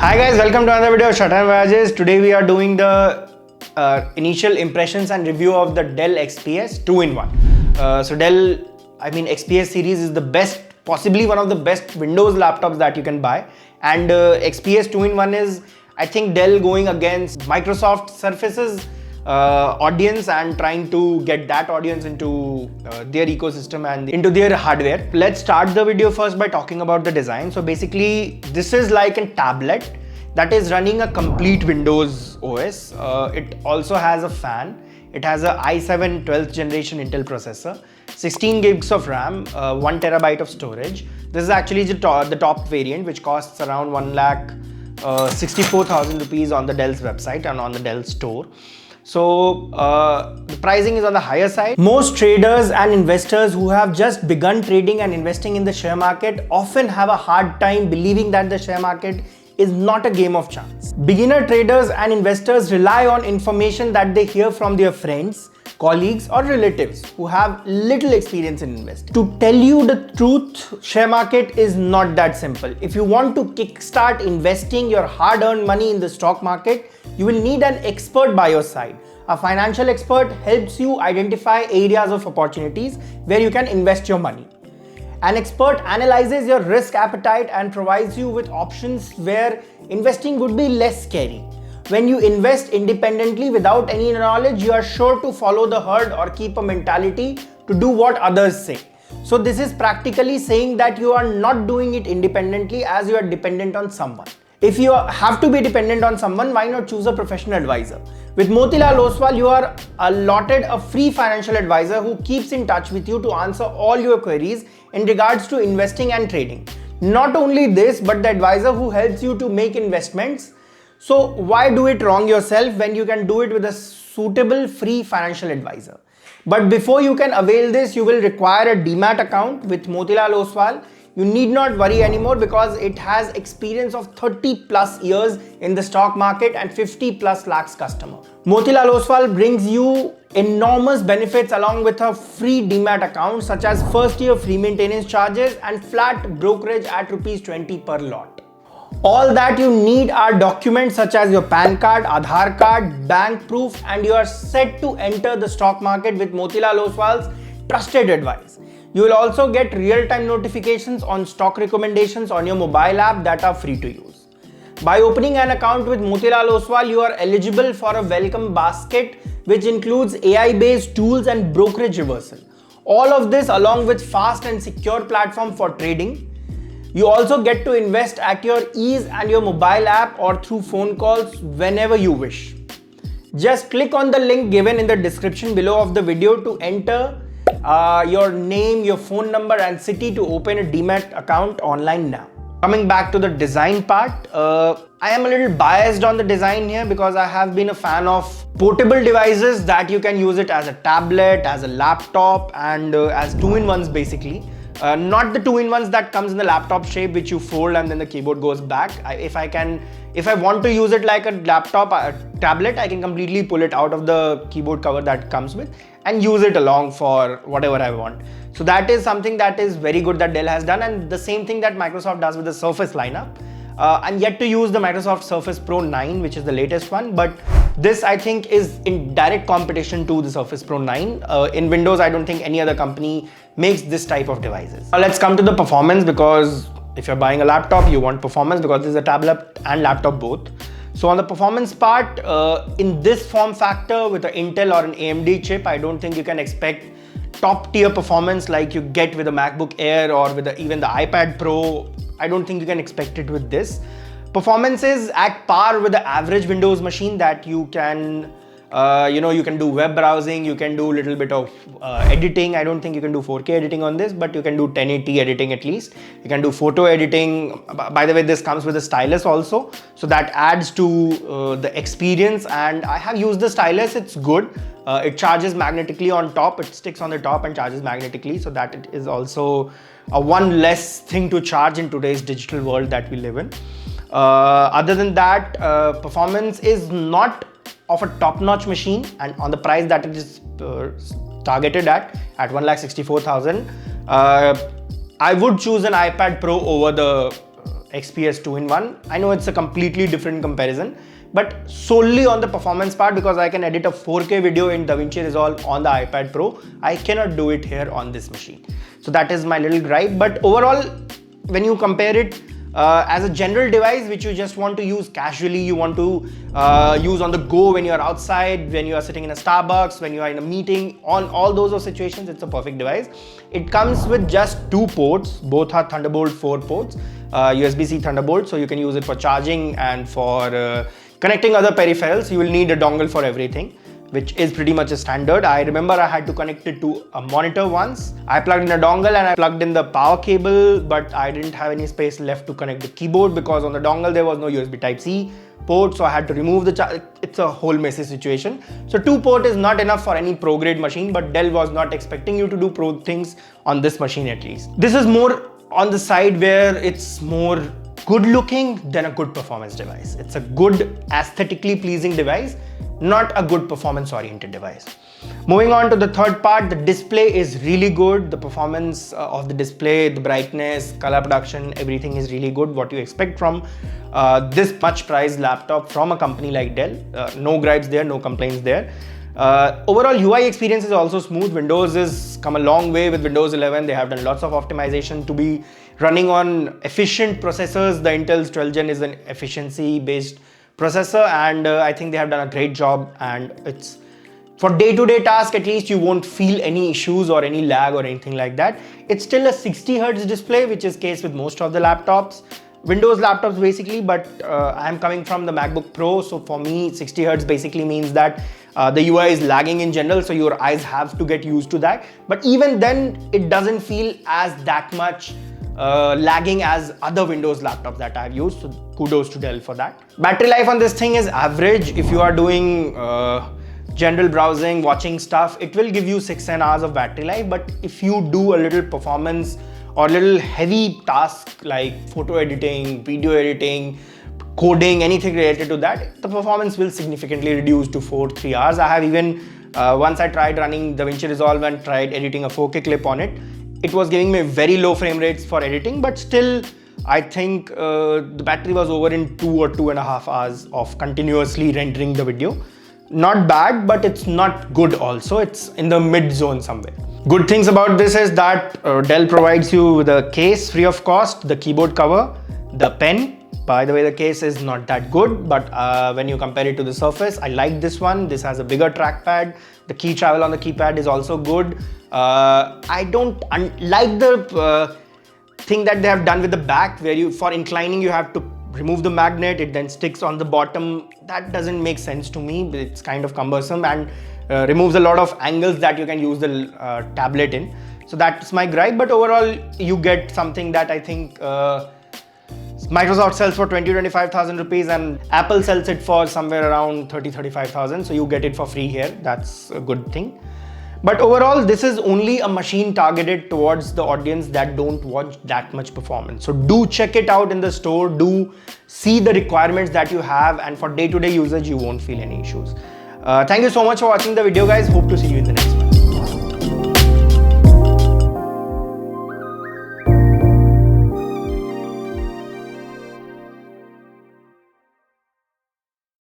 Hi guys, welcome to another video of Shut and Voyages. Today we are doing the initial impressions and review of the Dell XPS 2-in-1. So Dell, XPS series is the best, possibly one of the best Windows laptops that you can buy. And XPS 2-in-1 is, I think, Dell going against Microsoft Surface's audience and trying to get that audience into their ecosystem and into their hardware. Let's start the video first by talking about the design. So basically, this is like a tablet that is running a complete Windows OS. It also has a fan. It has a i7 12th generation Intel processor, 16 gigs of RAM, 1 terabyte of storage. This is actually the top variant, which costs around 1,64,000 rupees on the Dell's website and on the Dell store. So the pricing is on the higher side. Most traders and investors who have just begun trading and investing in the share market often have a hard time believing that the share market is not a game of chance. Beginner traders and investors rely on information that they hear from their friends, colleagues or relatives who have little experience in investing. To tell you the truth, share market is not that simple. If you want to kickstart investing your hard-earned money in the stock market, you will need an expert by your side. A financial expert helps you identify areas of opportunities where you can invest your money. An expert analyzes your risk appetite and provides you with options where investing would be less scary. When you invest independently without any knowledge, you are sure to follow the herd or keep a mentality to do what others say. So this is practically saying that you are not doing it independently as you are dependent on someone. If you have to be dependent on someone, why not choose a professional advisor? With Motilal Oswal, you are allotted a free financial advisor who keeps in touch with you to answer all your queries in regards to investing and trading. Not only this, but the advisor who helps you to make investments. So why do it wrong yourself when you can do it with a suitable free financial advisor? But before you can avail this, you will require a Demat account with Motilal Oswal. You need not worry anymore because it has experience of 30 plus years in the stock market and 50 plus lakhs customer. Motilal Oswal brings you enormous benefits along with a free Demat account such as first year free maintenance charges and flat brokerage at Rs 20 per lot. All that you need are documents such as your PAN card, Aadhaar card, bank proof, and you are set to enter the stock market with Motilal Oswal's trusted advice. You will also get real-time notifications on stock recommendations on your mobile app that are free to use. By opening an account with Motilal Oswal, you are eligible for a welcome basket which includes AI-based tools and brokerage reversal. All of this along with fast and secure platform for trading. You also get to invest at your ease and your mobile app or through phone calls whenever you wish. Just click on the link given in the description below of the video to enter your name, your phone number and city to open a Demat account online now. Coming back to the design part, I am a little biased on the design here because I have been a fan of portable devices that you can use it as a tablet, as a laptop and as two-in-ones basically. Not the two-in-ones that comes in the laptop shape which you fold and then the keyboard goes back. If I want to use it like a laptop, a tablet, I can completely pull it out of the keyboard cover that comes with and use it along for whatever I want. So that is something that is very good that Dell has done, and the same thing that Microsoft does with the Surface lineup. I'm yet to use the Microsoft Surface Pro 9, which is the latest one, but this I think is in direct competition to the Surface Pro 9. In Windows, I don't think any other company makes this type of devices. Now let's come to the performance, because if you're buying a laptop, you want performance because this is a tablet and laptop both. So on the performance part, in this form factor with an Intel or an AMD chip, I don't think you can expect top tier performance like you get with a MacBook Air or with even the iPad Pro. I don't think you can expect it with this. Performance is at par with the average Windows machine that you can you can do web browsing, you can do a little bit of editing. I don't think you can do 4K editing on this, but you can do 1080 editing at least. You can do photo editing. By the way, this comes with a stylus also, so that adds to the experience. And I have used the stylus, it's good. It charges magnetically on top, it sticks on the top and charges magnetically, so that it is also one less thing to charge in today's digital world that we live in. Other than that, performance is not of a top-notch machine, and on the price that it is targeted at 1,64,000, I would choose an iPad Pro over the XPS 2-in-1. I know it's a completely different comparison, but solely on the performance part, because I can edit a 4K video in DaVinci Resolve on the iPad Pro, I cannot do it here on this machine. So that is my little gripe. But overall, when you compare it as a general device which you just want to use casually, you want to use on the go when you're outside, when you are sitting in a Starbucks, when you are in a meeting, on all those situations, it's a perfect device. It comes with just 2 ports, both are Thunderbolt 4 ports, USB-C Thunderbolt, so you can use it for charging and for connecting other peripherals. You will need a dongle for everything, which is pretty much a standard. I remember I had to connect it to a monitor once. I plugged in a dongle and I plugged in the power cable, but I didn't have any space left to connect the keyboard because on the dongle there was no USB Type-C port, so I had to remove the charge. It's a whole messy situation. So 2 port is not enough for any pro grade machine, but Dell was not expecting you to do pro things on this machine at least. This is more on the side where it's more good looking than a good performance device. It's a good aesthetically pleasing device, not a good performance oriented device. Moving on to the third part, the display is really good. The performance of the display, the brightness, color production, everything is really good. What you expect from this much priced laptop from a company like Dell. No gripes there, no complaints there. Overall UI experience is also smooth. Windows has come a long way with Windows 11. They have done lots of optimization to be running on efficient processors. The Intel's 12th gen is an efficiency based processor, and I think they have done a great job, and it's for day-to-day task at least you won't feel any issues or any lag or anything like that. It's still a 60 Hz display, which is case with most of the laptops, Windows laptops basically, but I'm coming from the MacBook Pro, so for me 60 Hz basically means that the UI is lagging in general, so your eyes have to get used to that. But even then it doesn't feel as that much lagging as other Windows laptops that I've used, so kudos to Dell for that. Battery life on this thing is average. If you are doing general browsing, watching stuff, it will give you 6-10 hours of battery life. But if you do a little performance or little heavy task like photo editing, video editing, coding, anything related to that, the performance will significantly reduce to 4-3 hours. I have even once I tried running DaVinci Resolve and tried editing a 4K clip on it. It was giving me very low frame rates for editing, but still I think the battery was over in 2 or 2.5 hours of continuously rendering the video. Not bad, but it's not good also. It's in the mid zone somewhere. Good things about this is that Dell provides you with a case free of cost, the keyboard cover, the pen. By the way, the case is not that good, but when you compare it to the Surface, I like this one. This has a bigger trackpad. The key travel on the keypad is also good. I don't like the thing that they have done with the back, where you, for inclining, you have to remove the magnet, it then sticks on the bottom. That doesn't make sense to me. It's kind of cumbersome and removes a lot of angles that you can use the tablet in. So that's my gripe, but overall you get something that I think Microsoft sells for 20,000-25,000 rupees and Apple sells it for somewhere around 30,000-35,000. So you get it for free here. That's a good thing. But overall, this is only a machine targeted towards the audience that don't want that much performance. So do check it out in the store. Do see the requirements that you have, and for day-to-day usage, you won't feel any issues. Thank you so much for watching the video, guys. Hope to see you in the next one.